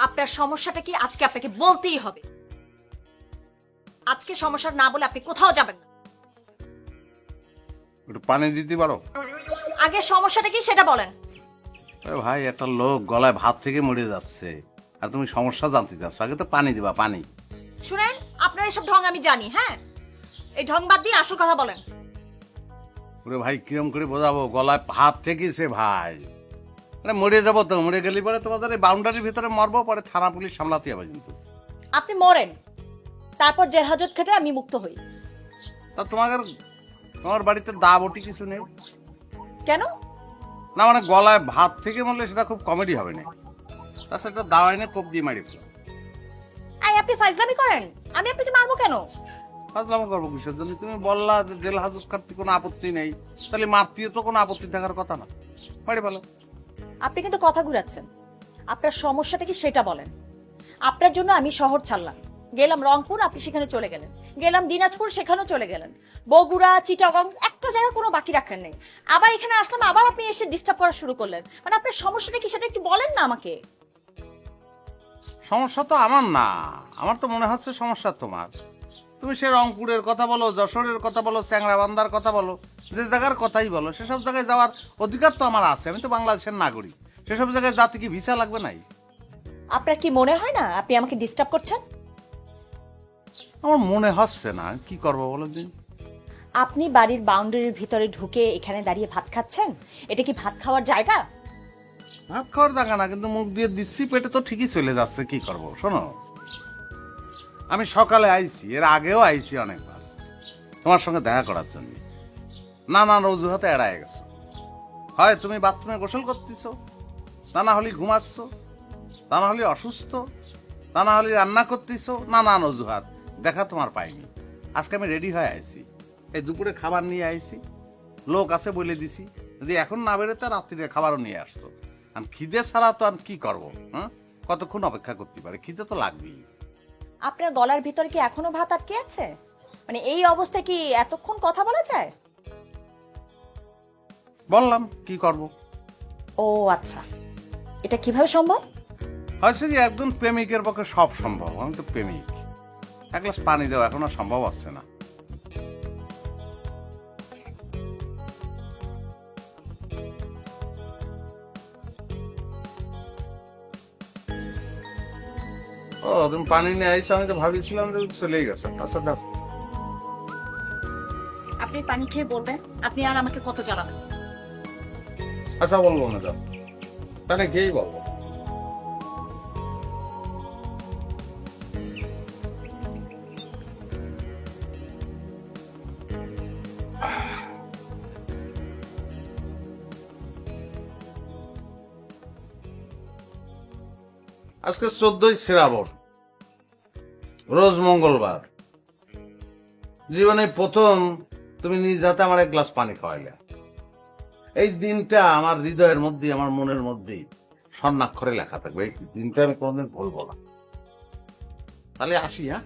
আপনার সমস্যাটা কি আজকে আপনাকে বলতেই হবে। আজকে সমস্যা না বলে আপনি কোথাও যাবেন না। একটু পানি দিতে পারো? আগে সমস্যাটা কি সেটা বলেন। আরে ভাই, একটা লোক গলায় ভাত থেকে মরে যাচ্ছে আর তুমি সমস্যা জানতে চাচ্ছ, আগে তো পানি দিবা, পানি। শুনেন, আপনার এসব ঢং আমি জানি। হ্যাঁ, এই ঢং বাদ দিয়ে আসল কথা বলেন। ওরে ভাই, কিরম করে বোঝাবো? গলায় ভাত ঠেকেছে ভাই। আরে মরে যাবো তো, মরে গেলি পরে তোমাদের এই বাউন্ডারির ভিতরে মরবো, পরে থানা পুলিশ সামলাতে হবে কিন্তু। আপনি মরেন, তারপর জেল হাজত খেটে আমি মুক্ত হই। তা তোমার বাড়িতে দা বটি কিছু নেই? কেন? না মানে গলায় ভাত থেকে মরলে সেটা খুব কমেডি হবে না, তার সাথে দাওয়াই না কোপ দিয়ে মারি। আপনি ফাইজলামি করেন, আমি আপনাকে মারবো কেন? ফাজলামো করবো কিসের জন্য? তুমি বললা যে জেল হাজত কাটতে কোনো আপত্তি নেই, তাহলে মারতেও তো কোনো আপত্তি থাকার কথা না। বাড়ি বলো। আপনি কিন্তু কথা ঘুরাচ্ছেন। আপনার সমস্যাটা কি সেটা বলেন। আপনার জন্য আমি শহর ছাড়লাম, গেলাম রংপুর, আপনি সেখানে চলে গেলেন। গেলাম দিনাজপুর, সেখানেও চলে গেলেন। বগুড়া, চিটাগং, একটা জায়গা কোনো বাকি রাখলেন নেই। আবার এখানে আসলাম, আবার আপনি এসে ডিস্টার্ব করা শুরু করলেন। মানে আপনার সমস্যাটা কি সেটা একটু বলেন না আমাকে। সমস্যা তো আমার না, আমার তো মনে হচ্ছে সমস্যা তোমার। তুমি সে রংপুরের কথা বলো, যশোরের কথা বলো, চ্যাংরাবান্ধার কথা বলো, যে জায়গার কথাই বলো, সেসব জায়গায় যাওয়ার অধিকার তো আমার আছে। আমি তো বাংলাদেশের নাগরিক, সেসব জায়গায় যাতে কি ভিসা লাগবে নাই? আপনার কি মনে হয় না আপনি আমাকে ডিস্টার্ব করছেন? আমার মনে হচ্ছে না, কি করবো বলো দিন। আপনি বাড়ির বাউন্ডারির ভিতরে ঢুকে এখানে দাঁড়িয়ে ভাত খাচ্ছেন, এটা কি ভাত খাওয়ার জায়গা? ভাত খাওয়ার জায়গা না, কিন্তু মুখ দিয়ে দিচ্ছি, পেটে তো ঠিকই চলে যাচ্ছে। কি করব শোনো, আমি সকালে আইছি, এর আগেও আইছি অনেকবার তোমার সঙ্গে দেখা করার জন্য। নানান অজুহাতে এড়ায় গেছো। হয় তুমি বাথরুমে গোসল করতেছ, তা না হলে ঘুমাচ্ছ, তা না হলে অসুস্থ, তা না হলে রান্না করতেছ, নানান অজুহাত। দেখা তোমার পাইনি। আজকে আমি রেডি হয়ে আইছি, এই দুপুরে খাবার নিয়ে আইছি, লোক আছে বলে দিছি, যদি এখন না বেরোতে রাত্রিরে খাবারও নিয়ে আসতো। আর খিদে ছাড়া তো আর কি করবো? হ্যাঁ, কতক্ষণ অপেক্ষা করতে পারে? খিদে তো লাগবেই। আপনার গলার ভিতরে কি এখনো ভাত আটকে আছে? মানে এই অবস্থায় কি এতক্ষণ কথা বলা যায়? বললাম কি করব। ও আচ্ছা, এটা কিভাবে সম্ভব? হয়েছে যে একজন প্রেমিকের পক্ষে সব সম্ভব। আমি তো প্রেমিক। এক গ্লাস পানি দেওয়া এখন আর সম্ভব হচ্ছে না। ও, তুমি পানি নিয়ে আইসো, আমি তো ভাবিছিলাম যে চলেই গেছে। আচ্ছা দাও। আপনি পানি খেয়ে বলবেন আপনি আর আমাকে কত জ্বালাবেন। আচ্ছা বলবো না, যাও তাহলে গিয়েই বলবো। আজকে 14ই শ্রাবণ, রোজ মঙ্গলবার। জীবনে প্রথম তুমি নিজ হাতে আমার এক গ্লাস পানি খাওয়াইলে। এই দিনটা আমার হৃদয়ের মধ্যে, আমার মনের মধ্যেই স্বর্ণাক্ষরে লেখা থাকবে। এই দিনটা আমি কোনোদিন ভুলবো না। তাহলে আসি, হ্যাঁ।